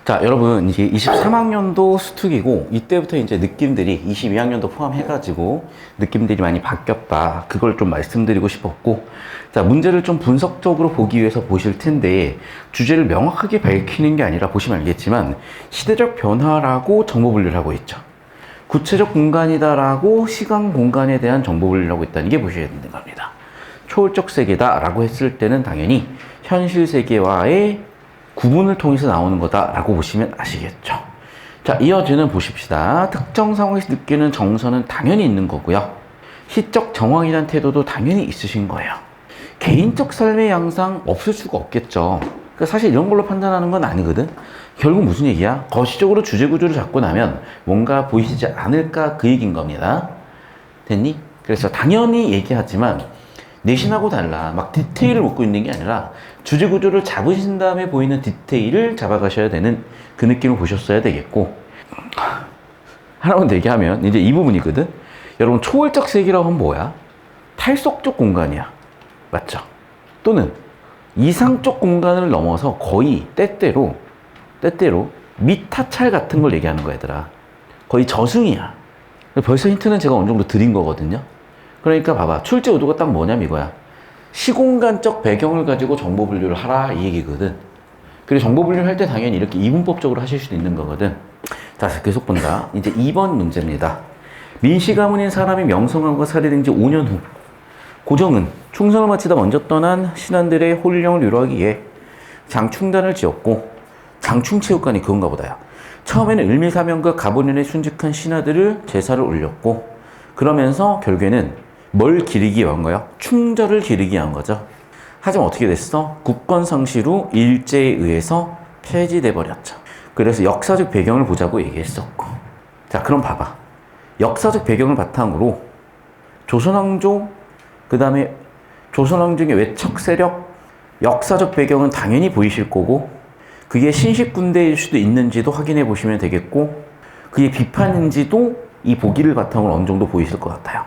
자, 여러분, 이제 23학년도 수특이고, 이때부터 이제 느낌들이 22학년도 포함해가지고, 느낌들이 많이 바뀌었다. 그걸 좀 말씀드리고 싶었고, 자, 문제를 좀 분석적으로 보기 위해서 보실 텐데, 주제를 명확하게 밝히는 게 아니라 보시면 알겠지만, 시대적 변화라고 정보 분류를 하고 있죠. 구체적 공간이다라고 시간 공간에 대한 정보 분류를 하고 있다는 게 보셔야 되는 겁니다. 초월적 세계다라고 했을 때는 당연히 현실 세계와의 구분을 통해서 나오는 거다라고 보시면 아시겠죠. 자, 이어지는 보십시다. 특정 상황에서 느끼는 정서는 당연히 있는 거고요. 시적 정황이란 태도도 당연히 있으신 거예요. 개인적 삶의 양상 없을 수가 없겠죠. 그러니까 사실 이런 걸로 판단하는 건 아니거든. 결국 무슨 얘기야? 거시적으로 주제 구조를 잡고 나면 뭔가 보이지 않을까 그 얘기인 겁니다. 됐니? 그래서 당연히 얘기하지만 내신하고 달라. 막 디테일을 묻고 있는 게 아니라 주제 구조를 잡으신 다음에 보이는 디테일을 잡아가셔야 되는 그 느낌을 보셨어야 되겠고, 하나만 더 얘기하면 이제 이 부분이거든. 여러분, 초월적 세계라고 하면 뭐야? 탈속적 공간이야. 맞죠? 또는 이상적 공간을 넘어서 거의 때때로 미타찰 같은 걸 얘기하는 거야, 얘들아. 거의 저승이야. 벌써 힌트는 제가 어느 정도 드린 거거든요. 그러니까 봐봐. 출제 의도가 딱 뭐냐면 이거야. 시공간적 배경을 가지고 정보 분류를 하라 이 얘기거든. 그리고 정보 분류를 할 때 당연히 이렇게 이분법적으로 하실 수도 있는 거거든. 자, 계속 본다. 이제 2번 문제입니다. 민씨 가문인 사람이 명성황후가 살해된 지 5년 후 고정은 충성을 마치다 먼저 떠난 신하들의 혼령을 위로하기 위해 장충단을 지었고, 장충체육관이 그건가 보다요. 처음에는 을미사명과 가보년에 순직한 신하들을 제사를 올렸고, 그러면서 결국에는 뭘 기리기 위한 거야? 충절을 기리기 위한 거죠. 하지만 어떻게 됐어? 국권 상실 후 일제에 의해서 폐지돼 버렸죠. 그래서 역사적 배경을 보자고 얘기했었고. 자, 그럼 봐봐. 역사적 배경을 바탕으로 조선왕조, 그 다음에 조선왕조의 외척 세력, 역사적 배경은 당연히 보이실 거고, 그게 신식군대일 수도 있는지도 확인해 보시면 되겠고, 그게 비판인지도 이 보기를 바탕으로 어느 정도 보이실 것 같아요.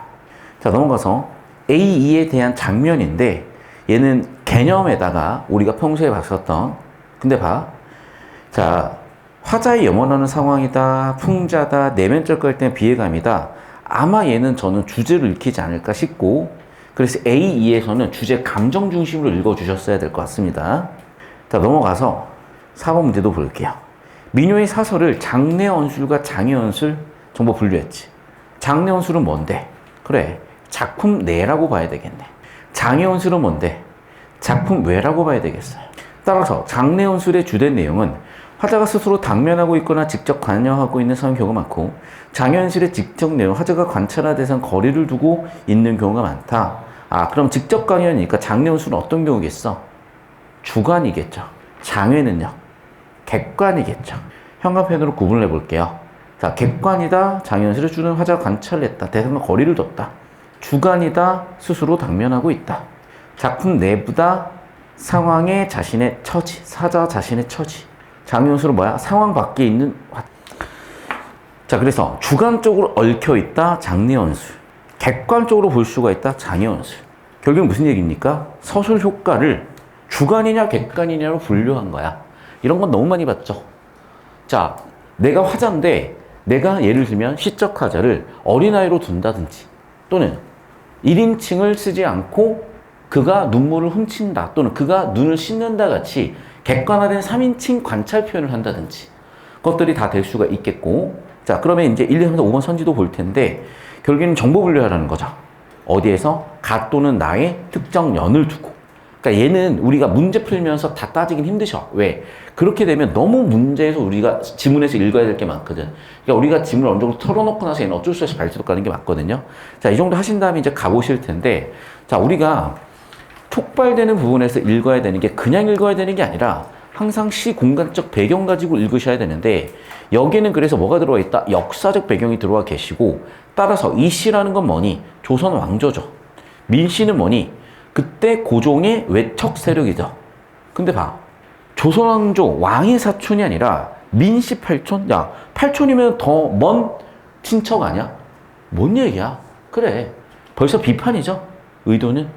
자, 넘어가서 A2에 대한 장면인데, 얘는 개념에다가 우리가 평소에 봤었던, 근데 봐. 자, 화자의 염원하는 상황이다, 풍자다, 내면적 갈등의 비애감이다. 아마 얘는 저는 주제를 읽히지 않을까 싶고, 그래서 A2에서는 주제 감정 중심으로 읽어주셨어야 될 것 같습니다. 자, 넘어가서 4번 문제도 볼게요. 민요의 사설을 장례언술과 장애언술 정보 분류했지. 장례언술은 뭔데? 그래, 작품 내라고 봐야 되겠네. 장애언술은 뭔데? 작품 외라고 봐야 되겠어요. 따라서 장례언술의 주된 내용은 화자가 스스로 당면하고 있거나 직접 관여하고 있는 상황 경우가 많고, 장애언술의 직접 내용, 화자가 관찰하 대상 거리를 두고 있는 경우가 많다. 아, 그럼 직접 관여니까 장례언술은 어떤 경우겠어? 주관이겠죠. 장외는요? 객관이겠죠. 현관편으로 구분을 해볼게요. 자, 객관이다. 장애언술을 주는 화자가 관찰을 했다. 대상과 거리를 뒀다. 주관이다. 스스로 당면하고 있다. 작품 내부다. 상황의 자신의 처지. 사자 자신의 처지. 장애언술은 뭐야? 상황 밖에 있는 자, 그래서 주관적으로 얽혀있다. 장례언술. 객관적으로 볼 수가 있다. 장애언술. 결국 무슨 얘기입니까? 서술 효과를 주관이냐 객관이냐로 분류한 거야. 이런 건 너무 많이 봤죠. 자, 내가 화자인데 내가 예를 들면 시적 화자를 어린아이로 둔다든지, 또는 1인칭을 쓰지 않고 그가 눈물을 훔친다, 또는 그가 눈을 씻는다 같이 객관화된 3인칭 관찰 표현을 한다든지, 그것들이 다 될 수가 있겠고. 자, 그러면 이제 1, 2, 3, 4, 5번 선지도 볼 텐데, 결국에는 정보 분류하라는 거죠. 어디에서? 가 또는 나의 특정 연을 두고. 그러니까 얘는 우리가 문제 풀면서 다 따지긴 힘드셔. 왜? 그렇게 되면 너무 문제에서 우리가 지문에서 읽어야 될 게 많거든. 그러니까 우리가 지문을 어느 정도 털어놓고 나서 얘는 어쩔 수 없이 발제도 가는 게 맞거든요. 자, 이 정도 하신 다음에 이제 가보실 텐데, 자, 우리가 촉발되는 부분에서 읽어야 되는 게 그냥 읽어야 되는 게 아니라 항상 시 공간적 배경 가지고 읽으셔야 되는데, 여기는 그래서 뭐가 들어와 있다? 역사적 배경이 들어와 계시고, 따라서 이 시라는 건 뭐니? 조선 왕조죠. 민 씨는 뭐니? 그때 고종의 외척 세력이죠. 근데 봐. 조선 왕조 왕의 사촌이 아니라 민씨 팔촌? 야, 팔촌이면 더 먼 친척 아니야? 뭔 얘기야? 그래. 벌써 비판이죠. 의도는.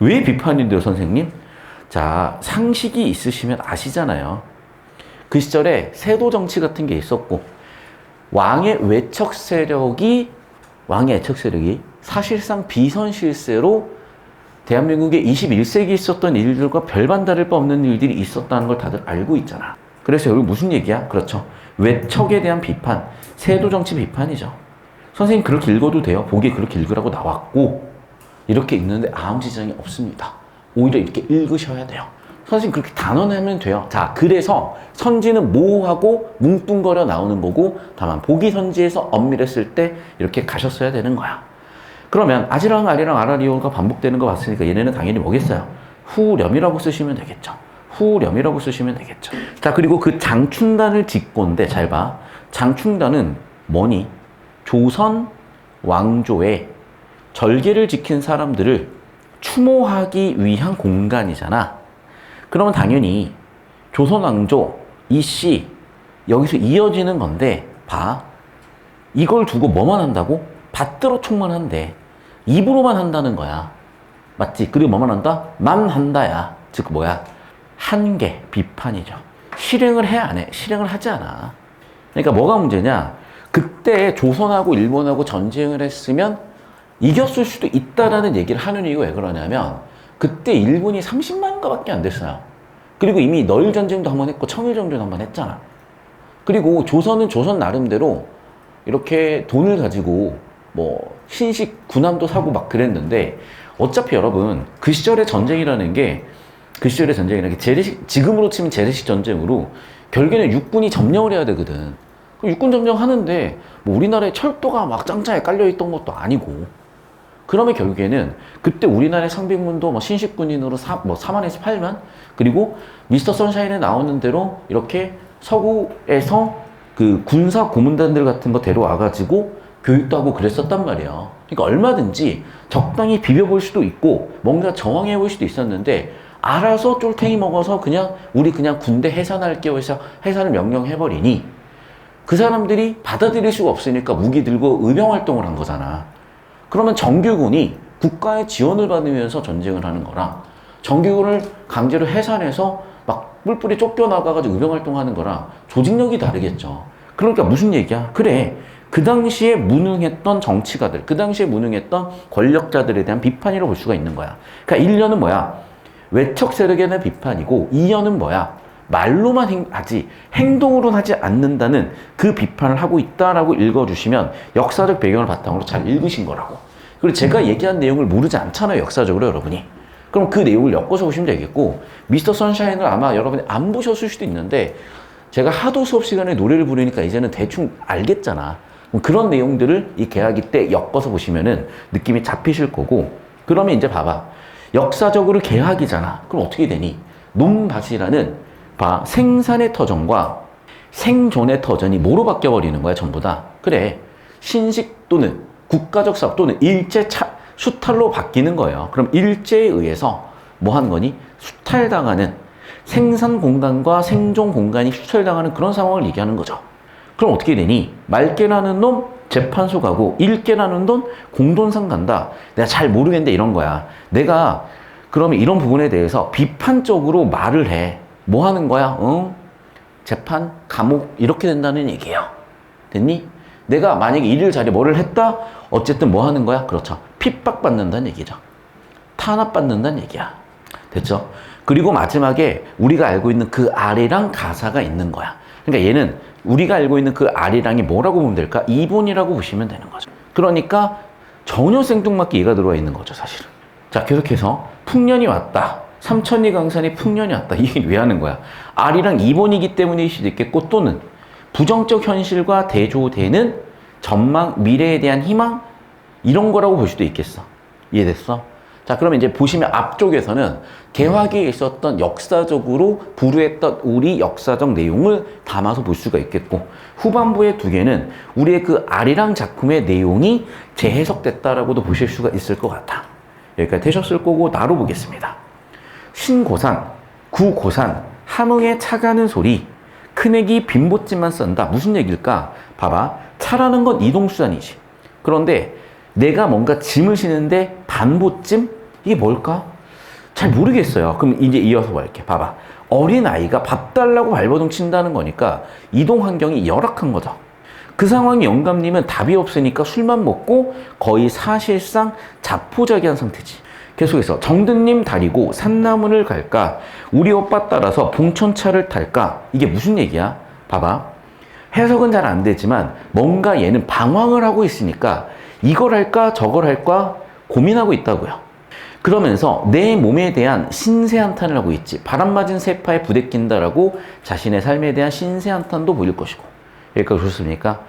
왜 비판인데요, 선생님? 자, 상식이 있으시면 아시잖아요. 그 시절에 세도 정치 같은 게 있었고 왕의 외척 세력이 사실상 비선실세로 대한민국의 21세기에 있었던 일들과 별반 다를 바 없는 일들이 있었다는 걸 다들 알고 있잖아. 그래서 여기 무슨 얘기야? 그렇죠. 외척에 대한 비판, 세도 정치 비판이죠. 선생님 그렇게 읽어도 돼요. 보기에 그렇게 읽으라고 나왔고 이렇게 읽는데 아무 지장이 없습니다. 오히려 이렇게 읽으셔야 돼요. 선생님 그렇게 단언하면 돼요. 자, 그래서 선지는 모호하고 뭉뚱거려 나오는 거고 다만 보기 선지에서 엄밀했을 때 이렇게 가셨어야 되는 거야. 그러면 아지랑 아리랑 아라리오가 반복되는 거 봤으니까 얘네는 당연히 뭐겠어요? 후렴이라고 쓰시면 되겠죠. 후렴이라고 쓰시면 되겠죠. 자, 그리고 그 장충단을 짓고인데 잘 봐. 장충단은 뭐니? 조선 왕조의 절개를 지킨 사람들을 추모하기 위한 공간이잖아. 그러면 당연히 조선 왕조 이씨 여기서 이어지는 건데 봐. 이걸 두고 뭐만 한다고? 받들어 총만 한대. 입으로만 한다는 거야. 맞지? 그리고 뭐만 한다? 만 한다야. 즉 뭐야? 한계, 비판이죠. 실행을 해, 안 해? 실행을 하지 않아. 그러니까 뭐가 문제냐? 그때 조선하고 일본하고 전쟁을 했으면 이겼을 수도 있다라는 얘기를 하는 이유가 왜 그러냐면 그때 일본이 30만가밖에 안 됐어요. 그리고 이미 너일 전쟁도 한번 했고 청일 전쟁도 한번 했잖아. 그리고 조선은 조선 나름대로 이렇게 돈을 가지고 뭐 신식 군함도 사고 막 그랬는데 어차피 여러분 그 시절의 전쟁이라는 게 재래식 지금으로 치면 재래식 전쟁으로 결국에는 육군이 점령을 해야 되거든. 육군 점령하는데 뭐 우리나라에 철도가 막 짱짱에 깔려있던 것도 아니고 그러면 결국에는 그때 우리나라의 상병군도 뭐 신식군인으로 4만에서 8만 그리고 미스터 선샤인에 나오는 대로 이렇게 서구에서 그 군사 고문단들 같은 거 데려와가지고 교육도 하고 그랬었단 말이에요. 그러니까 얼마든지 적당히 비벼볼 수도 있고 뭔가 저항해 볼 수도 있었는데 알아서 쫄탱이 먹어서 우리 그냥 군대 해산할게요 해서 해산을 명령해버리니 그 사람들이 받아들일 수가 없으니까 무기 들고 의병활동을 한 거잖아. 그러면 정규군이 국가의 지원을 받으면서 전쟁을 하는 거랑 정규군을 강제로 해산해서 막 뿔뿔이 쫓겨나가가지고 의병활동하는 거랑 조직력이 다르겠죠. 그러니까 무슨 얘기야? 그래. 그 당시에 무능했던 정치가들, 그 당시에 무능했던 권력자들에 대한 비판이라고 볼 수가 있는 거야. 그러니까 1년은 뭐야? 외척 세력에 대한 비판이고 2년은 뭐야? 말로만 하지 행동으로는 하지 않는다는 그 비판을 하고 있다라고 읽어주시면 역사적 배경을 바탕으로 잘 읽으신 거라고. 그리고 제가 얘기한 내용을 모르지 않잖아요, 역사적으로 여러분이. 그럼 그 내용을 엮어서 보시면 되겠고 미스터 선샤인을 아마 여러분이 안 보셨을 수도 있는데 제가 하도 수업 시간에 노래를 부르니까 이제는 대충 알겠잖아. 그런 내용들을 이 개화기 때 엮어서 보시면은 느낌이 잡히실 거고 그러면 이제 봐봐. 역사적으로 개화기잖아. 그럼 어떻게 되니? 논밭이라는 생산의 터전과 생존의 터전이 뭐로 바뀌어버리는 거야, 전부 다. 그래. 신식 또는 국가적 사업 또는 수탈로 바뀌는 거예요. 그럼 일제에 의해서 뭐 하는 거니? 수탈당하는 생산 공간과 생존 공간이 수탈당하는 그런 상황을 얘기하는 거죠. 그럼 어떻게 되니? 말개라는 놈 재판소 가고 일개라는 놈 공돈상 간다. 내가 잘 모르겠는데 이런 거야. 내가 그러면 이런 부분에 대해서 비판적으로 말을 해. 뭐 하는 거야? 재판, 감옥 이렇게 된다는 얘기예요. 됐니? 내가 만약에 일일 자리에 뭐를 했다? 어쨌든 뭐 하는 거야? 그렇죠. 핍박받는다는 얘기죠. 탄압받는다는 얘기야. 됐죠? 그리고 마지막에 우리가 알고 있는 그 아리랑 가사가 있는 거야. 그러니까 얘는 우리가 알고 있는 그 아리랑이 뭐라고 보면 될까? 이본이라고 보시면 되는 거죠. 그러니까 전혀 생뚱맞게 얘가 들어와 있는 거죠, 사실은. 자, 계속해서 풍년이 왔다. 삼천리 강산에 풍년이 왔다. 이 얘기를 왜 하는 거야? 아리랑 이본이기 때문일 수도 있겠고 또는 부정적 현실과 대조되는 전망, 미래에 대한 희망 이런 거라고 볼 수도 있겠어. 이해됐어? 자, 그러면 이제 보시면 앞쪽에서는 개화기에 있었던 역사적으로 부루했던 우리 역사적 내용을 담아서 볼 수가 있겠고 후반부의 두 개는 우리의 그 아리랑 작품의 내용이 재해석됐다라고도 보실 수가 있을 것 같아. 여기까지 되셨을 거고 나로 보겠습니다. 신고산, 구고산, 함흥에 차가는 소리, 큰애기 빈보찜만 싼다. 무슨 얘기일까? 봐봐. 차라는 건 이동수단이지. 그런데 내가 뭔가 짐을 지는데 반보찜? 이게 뭘까? 잘 모르겠어요. 그럼 이제 이어서 볼게. 봐봐. 어린아이가 밥 달라고 발버둥 친다는 거니까 이동 환경이 열악한 거죠. 그 상황에 영감님은 답이 없으니까 술만 먹고 거의 사실상 자포자기한 상태지. 계속해서 정든님 다리고 산나물을 갈까? 우리 오빠 따라서 봉천차를 탈까? 이게 무슨 얘기야? 봐봐. 해석은 잘 안 되지만 뭔가 얘는 방황을 하고 있으니까 이걸 할까 저걸 할까 고민하고 있다고요. 그러면서 내 몸에 대한 신세한탄을 하고 있지. 바람 맞은 세파에 부대낀다라고 자신의 삶에 대한 신세한탄도 보일 것이고. 여기까지 좋습니까?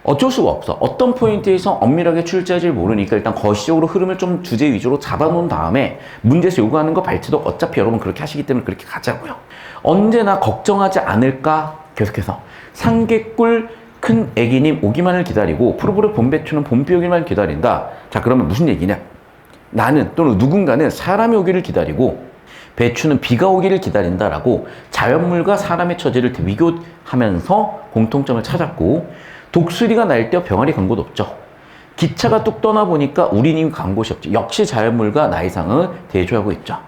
어쩔 수가 없어. 어떤 포인트에서 엄밀하게 출제할지 모르니까 일단 거시적으로 흐름을 좀 주제 위주로 잡아놓은 다음에 문제에서 요구하는 거 발치도 어차피 여러분 그렇게 하시기 때문에 그렇게 가자고요. 언제나 걱정하지 않을까? 계속해서 상개꿀 큰 애기님 오기만을 기다리고 푸르푸르 봄배추는 봄비 오기만 기다린다. 자, 그러면 무슨 얘기냐? 나는 또는 누군가는 사람이 오기를 기다리고 배추는 비가 오기를 기다린다라고 자연물과 사람의 처지를 비교하면서 공통점을 찾았고, 독수리가 날 때 병아리 간 곳 없죠. 기차가 뚝 떠나보니까 우리님 간 곳이 없죠. 역시 자연물과 나의 상을 대조하고 있죠.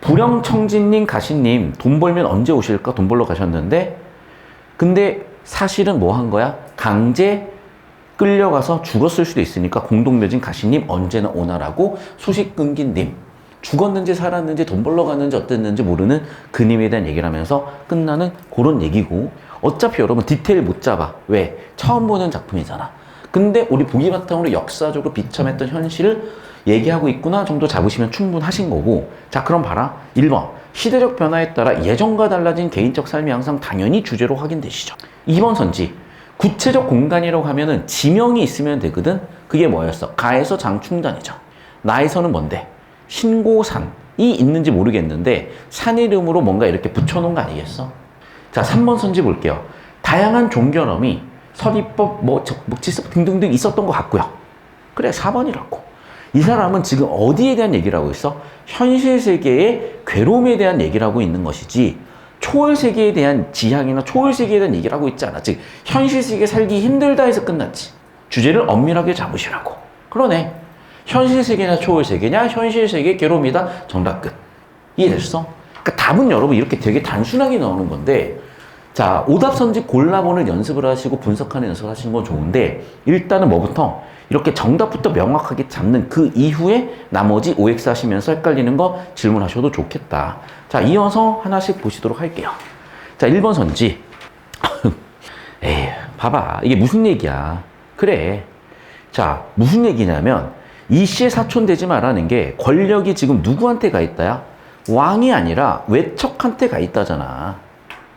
불영청진님 가시님 돈 벌면 언제 오실까? 돈 벌러 가셨는데 근데 사실은 뭐 한 거야? 강제 끌려가서 죽었을 수도 있으니까 공동묘진 가시님 언제나 오나라고 소식 끊긴 님, 죽었는지 살았는지 돈 벌러 갔는지 어땠는지 모르는 그님에 대한 얘기를 하면서 끝나는 그런 얘기고, 어차피 여러분 디테일 못 잡아. 왜? 처음 보는 작품이잖아. 근데 우리 보기 바탕으로 역사적으로 비참했던 현실을 얘기하고 있구나 정도 잡으시면 충분하신 거고. 자, 그럼 봐라. 1번 시대적 변화에 따라 예전과 달라진 개인적 삶이 항상 당연히 주제로 확인되시죠. 2번 선지 구체적 공간이라고 하면은 지명이 있으면 되거든. 그게 뭐였어? 가에서 장충단이죠. 나에서는 뭔데? 신고산이 있는지 모르겠는데 산 이름으로 뭔가 이렇게 붙여놓은 거 아니겠어? 자, 3번 선지 볼게요. 다양한 종결함이 서리법, 묵지법 등등등 있었던 것 같고요. 그래, 4번이라고. 이 사람은 지금 어디에 대한 얘기를 하고 있어? 현실 세계의 괴로움에 대한 얘기를 하고 있는 것이지 초월 세계에 대한 지향이나 초월 세계에 대한 얘기를 하고 있지 않아. 즉 현실 세계 살기 힘들다 해서 끝났지. 주제를 엄밀하게 잡으시라고. 그러네. 현실 세계냐 초월 세계냐? 현실 세계 괴로움이다. 정답 끝. 이해됐어? 그러니까 답은 여러분 이렇게 되게 단순하게 나오는 건데, 자, 오답 선지 골라보는 연습을 하시고 분석하는 연습을 하시는 건 좋은데, 일단은 뭐부터 이렇게 정답부터 명확하게 잡는 그 이후에 나머지 OX 하시면서 헷갈리는 거 질문하셔도 좋겠다. 자, 이어서 하나씩 보시도록 할게요. 자, 1번 선지. 에이, 봐봐. 이게 무슨 얘기야. 그래. 자, 무슨 얘기냐면 이 씨의 사촌 되지 말라는 게 권력이 지금 누구한테 가 있다야? 왕이 아니라 외척한테 가 있다잖아.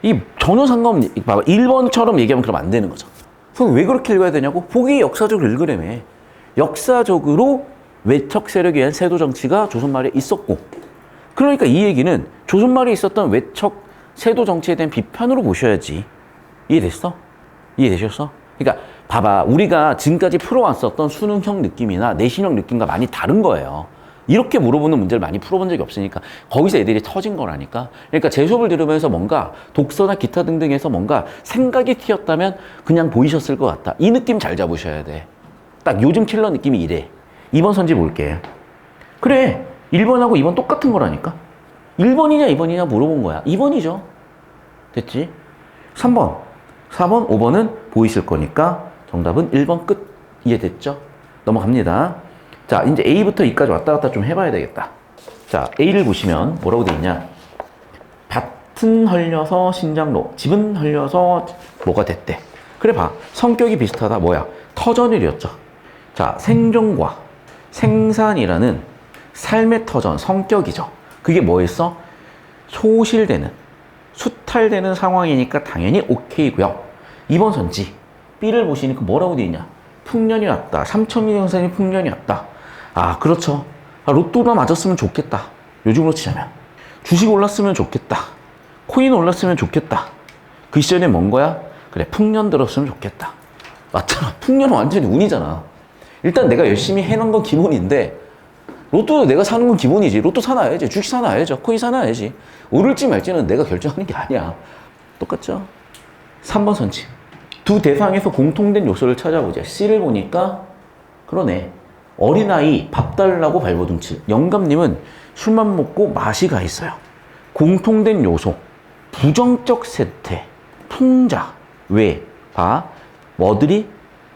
이 전혀 상관없는, 봐봐. 1번처럼 얘기하면 그러면 안 되는 거죠. 그럼 왜 그렇게 읽어야 되냐고? 보기 역사적으로 읽으라며. 역사적으로 외척 세력에 의한 세도 정치가 조선 말에 있었고, 그러니까 이 얘기는 조선 말에 있었던 외척 세도 정치에 대한 비판으로 보셔야지. 이해됐어? 이해되셨어? 그러니까 봐봐. 우리가 지금까지 풀어왔었던 수능형 느낌이나 내신형 느낌과 많이 다른 거예요. 이렇게 물어보는 문제를 많이 풀어본 적이 없으니까 거기서 애들이 터진 거라니까. 그러니까 제 수업을 들으면서 뭔가 독서나 기타 등등에서 뭔가 생각이 튀었다면 그냥 보이셨을 것 같다. 이 느낌 잘 잡으셔야 돼. 딱 요즘 킬러 느낌이 이래. 2번 선지 볼게. 그래. 1번하고 2번 똑같은 거라니까. 1번이냐 2번이냐 물어본 거야. 2번이죠. 됐지? 3번, 4번, 5번은 보이실 거니까 정답은 1번 끝. 이해됐죠? 넘어갑니다. 자, 이제 A부터 E까지 왔다 갔다 좀 해봐야 되겠다. 자, A를 보시면 뭐라고 돼 있냐? 밭은 헐려서 신장로, 집은 헐려서 뭐가 됐대. 그래 봐. 성격이 비슷하다. 뭐야? 터전일이었죠. 자, 생존과 생산이라는 삶의 터전, 성격이죠. 그게 뭐였어? 소실되는, 수탈되는 상황이니까 당연히 오케이고요. 2번 선지. B를 보시니까 뭐라고 돼 있냐? 풍년이 왔다. 3,000년 형산이 풍년이 왔다. 아, 그렇죠. 아, 로또나 맞았으면 좋겠다. 요즘으로 치자면. 주식 올랐으면 좋겠다. 코인 올랐으면 좋겠다. 그 시절에 뭔 거야? 그래, 풍년 들었으면 좋겠다. 맞잖아. 풍년은 완전히 운이잖아. 일단 내가 열심히 해놓은 건 기본인데, 로또 내가 사는 건 기본이지. 로또 사놔야지. 주식 사놔야죠. 코인 사놔야지. 오를지 말지는 내가 결정하는 게 아니야. 똑같죠? 3번 선지. 두 대상에서 공통된 요소를 찾아보자. C를 보니까 그러네. 어린아이 밥 달라고 발버둥칠. 영감님은 술만 먹고 맛이 가 있어요. 공통된 요소. 부정적 세태, 풍자. 왜? 봐. 뭐들이?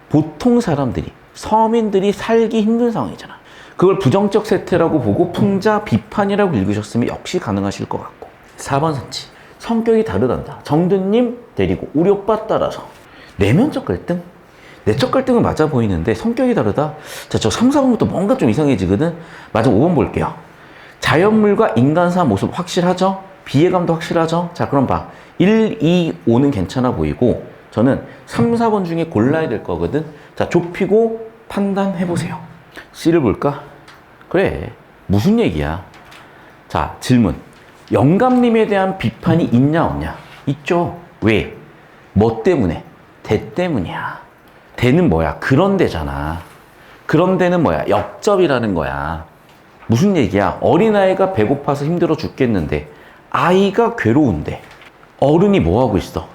보통 사람들이, 서민들이 살기 힘든 상황이잖아. 그걸 부정적 세태라고 보고 풍자, 비판이라고 읽으셨으면 역시 가능하실 것 같고. 4번 선지. 성격이 다르단다. 정든님 데리고 우리 오빠 따라서. 내면적 갈등? 내적 갈등은 맞아 보이는데 성격이 다르다? 자, 저 3, 4번부터 뭔가 좀 이상해지거든? 맞아, 5번 볼게요. 자연물과 인간사 모습 확실하죠? 비애감도 확실하죠? 자, 그럼 봐. 1, 2, 5는 괜찮아 보이고 저는 3, 4번 중에 골라야 될 거거든? 자, 좁히고 판단해보세요. C를 볼까? 그래. 무슨 얘기야? 자, 질문. 영감님에 대한 비판이 있냐 없냐? 있죠. 왜? 뭐 때문에? 대 때문이야. 대는 뭐야? 그런 데잖아. 그런 데는 뭐야? 역접이라는 거야. 무슨 얘기야? 어린아이가 배고파서 힘들어 죽겠는데 아이가 괴로운데 어른이 뭐 하고 있어?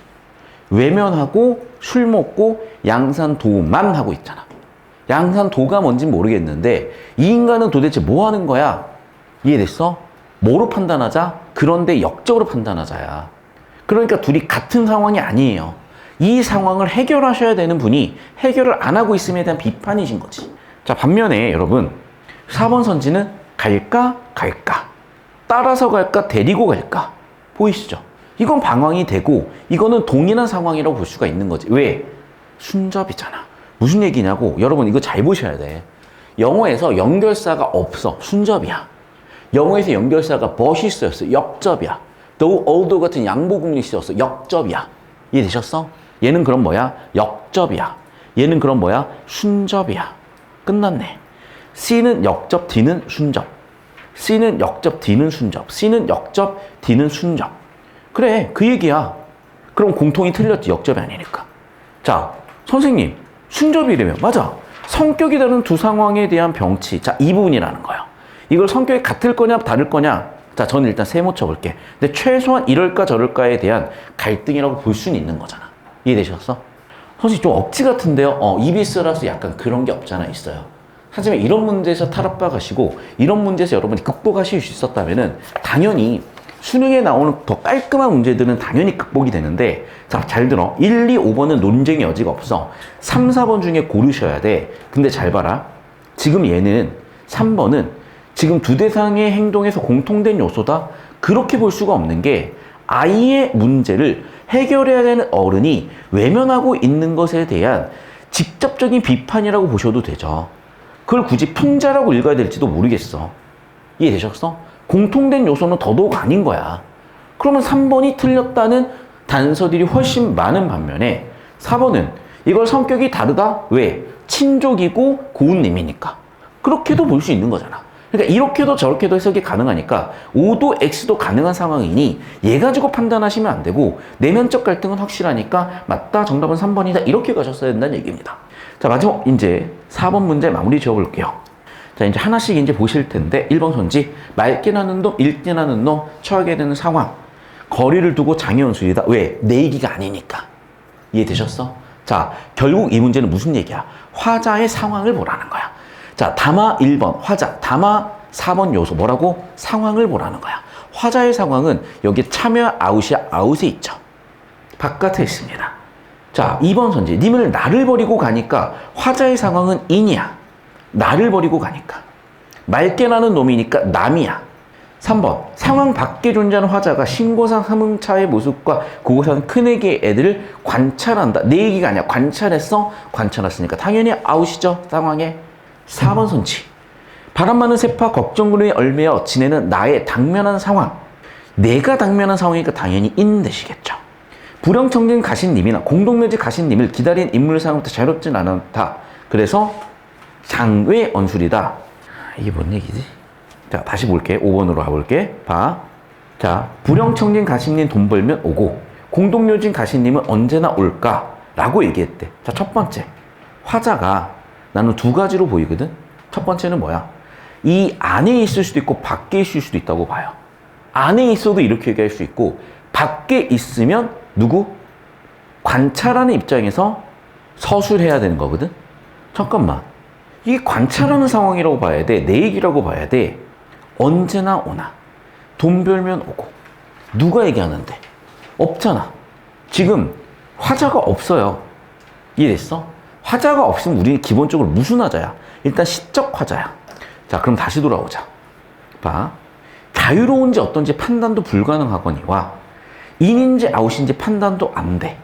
외면하고 술 먹고 양산도만 하고 있잖아. 양산도가 뭔지 모르겠는데 이 인간은 도대체 뭐 하는 거야? 이해됐어? 뭐로 판단하자? 그런데 역적으로 판단하자야. 그러니까 둘이 같은 상황이 아니에요. 이 상황을 해결하셔야 되는 분이 해결을 안 하고 있음에 대한 비판이신 거지. 자, 반면에 여러분 4번 선지는 갈까? 따라서 갈까? 데리고 갈까? 보이시죠? 이건 방황이 되고 이거는 동일한 상황이라고 볼 수가 있는 거지. 왜? 순접이잖아. 무슨 얘기냐고. 여러분 이거 잘 보셔야 돼. 영어에서 연결사가 없어. 순접이야. 영어에서 연결사가 but이 쓰였어. 역접이야. though, although 같은 양보국리 쓰였어. 역접이야. 이해되셨어? 얘는 그럼 뭐야? 역접이야. 얘는 그럼 뭐야? 순접이야. 끝났네. C는 역접, D는 순접. C는 역접, D는 순접. C는 역접, D는 순접. 그래, 그 얘기야. 그럼 공통이 틀렸지. 역접이 아니니까. 자, 선생님, 순접이라며. 맞아. 성격이 다른 두 상황에 대한 병치. 자, 이 부분이라는 거예요. 이걸 성격이 같을 거냐, 다를 거냐. 자, 저는 일단 세모 쳐볼게. 근데 최소한 이럴까 저럴까에 대한 갈등이라고 볼 수는 있는 거잖아. 이해되셨어? 선생님 좀 억지 같은데요? EBS라서 약간 그런 게 없잖아. 있어요. 하지만 이런 문제에서 탈압박하시고 이런 문제에서 여러분이 극복하실 수 있었다면은 당연히 수능에 나오는 더 깔끔한 문제들은 당연히 극복이 되는데 자, 잘 들어. 1, 2, 5번은 논쟁의 여지가 없어. 3, 4번 중에 고르셔야 돼. 근데 잘 봐라. 지금 얘는 3번은 지금 두 대상의 행동에서 공통된 요소다? 그렇게 볼 수가 없는 게 아이의 문제를 해결해야 되는 어른이 외면하고 있는 것에 대한 직접적인 비판이라고 보셔도 되죠. 그걸 굳이 풍자라고 읽어야 될지도 모르겠어. 이해되셨어? 공통된 요소는 더더욱 아닌 거야. 그러면 3번이 틀렸다는 단서들이 훨씬 많은 반면에 4번은 이걸 성격이 다르다? 왜? 친족이고 고운님이니까. 그렇게도 볼 수 있는 거잖아. 그러니까 이렇게도 저렇게도 해석이 가능하니까 O도 X도 가능한 상황이니 얘 가지고 판단하시면 안 되고 내면적 갈등은 확실하니까 맞다, 정답은 3번이다 이렇게 가셨어야 된다는 얘기입니다. 자, 마지막 이제 4번 문제 마무리 지어볼게요. 자, 이제 하나씩 이제 보실 텐데 1번 선지 맑게 나는 놈, 읽게 나는 놈 처하게 되는 상황. 거리를 두고 장애원수이다. 왜? 내 얘기가 아니니까. 이해되셨어? 자, 결국 이 문제는 무슨 얘기야? 화자의 상황을 보라는 거야. 자, 담화 1번, 화자, 담화 4번 요소 뭐라고? 상황을 보라는 거야. 화자의 상황은 여기 참여 아웃이야, 아웃에 있죠. 바깥에 있습니다. 자, 2번 선지, 님을 나를 버리고 가니까 화자의 상황은 인이야. 나를 버리고 가니까. 맑게 나는 놈이니까 남이야. 3번, 상황 밖에 존재하는 화자가 신고상 함흥차의 모습과 그곳에 사는 큰애기의 애들을 관찰한다. 내 얘기가 아니야. 관찰했어? 관찰했으니까 당연히 아웃이죠, 상황에. 4번 선지. 바람 많은 세파 걱정으로 얼매여 지내는 나의 당면한 상황. 내가 당면한 상황이니까 당연히 있는 뜻이겠죠. 불영청진 가신님이나 공동묘지 가신님을 기다린 인물상부터 자유롭진 않다. 그래서 장외 언술이다. 이게 뭔 얘기지? 자, 다시 볼게. 5번으로 가볼게. 봐. 자, 불영청진 가신님 돈 벌면 오고 공동묘진 가신님은 언제나 올까? 라고 얘기했대. 자, 첫 번째. 화자가 나는 두 가지로 보이거든. 첫 번째는 뭐야? 이 안에 있을 수도 있고 밖에 있을 수도 있다고 봐요. 안에 있어도 이렇게 얘기할 수 있고 밖에 있으면 누구? 관찰하는 입장에서 서술해야 되는 거거든. 잠깐만. 이게 관찰하는 상황이라고 봐야 돼. 내 얘기라고 봐야 돼. 언제나 오나. 돈 벌면 오고. 누가 얘기하는데? 없잖아. 지금 화자가 없어요. 이해됐어? 화자가 없으면 우리는 기본적으로 무슨 화자야? 일단 시적 화자야. 자, 그럼 다시 돌아오자. 봐. 자유로운지 어떤지 판단도 불가능하거니와 인인지 아웃인지 판단도 안 돼.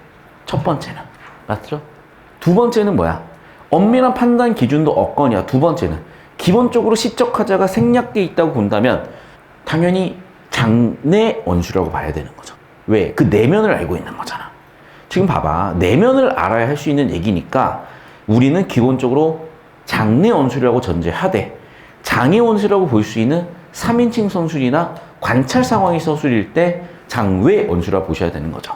첫 번째는. 맞죠? 두 번째는 뭐야? 엄밀한 판단 기준도 없거니와 두 번째는 기본적으로 시적 화자가 생략돼 있다고 본다면 당연히 장내 원수라고 봐야 되는 거죠. 왜? 그 내면을 알고 있는 거잖아. 지금 봐봐. 내면을 알아야 할 수 있는 얘기니까 우리는 기본적으로 장내 원술이라고 전제하되 장애 원술이라고 볼 수 있는 3인칭 선술이나 관찰 상황의 서술일 때 장외 원술이라고 보셔야 되는 거죠.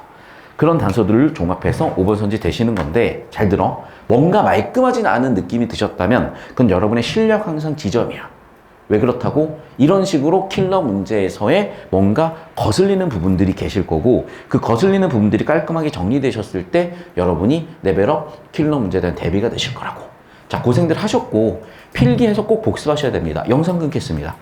그런 단서들을 종합해서 5번 선지 되시는 건데 잘 들어. 뭔가 말끔하진 않은 느낌이 드셨다면 그건 여러분의 실력 향상 지점이야. 왜 그렇다고? 이런 식으로 킬러 문제에서의 뭔가 거슬리는 부분들이 계실 거고 그 거슬리는 부분들이 깔끔하게 정리되셨을 때 여러분이 레벨업 킬러 문제에 대한 대비가 되실 거라고. 자, 고생들 하셨고 필기해서 꼭 복습하셔야 됩니다. 영상 끊겠습니다.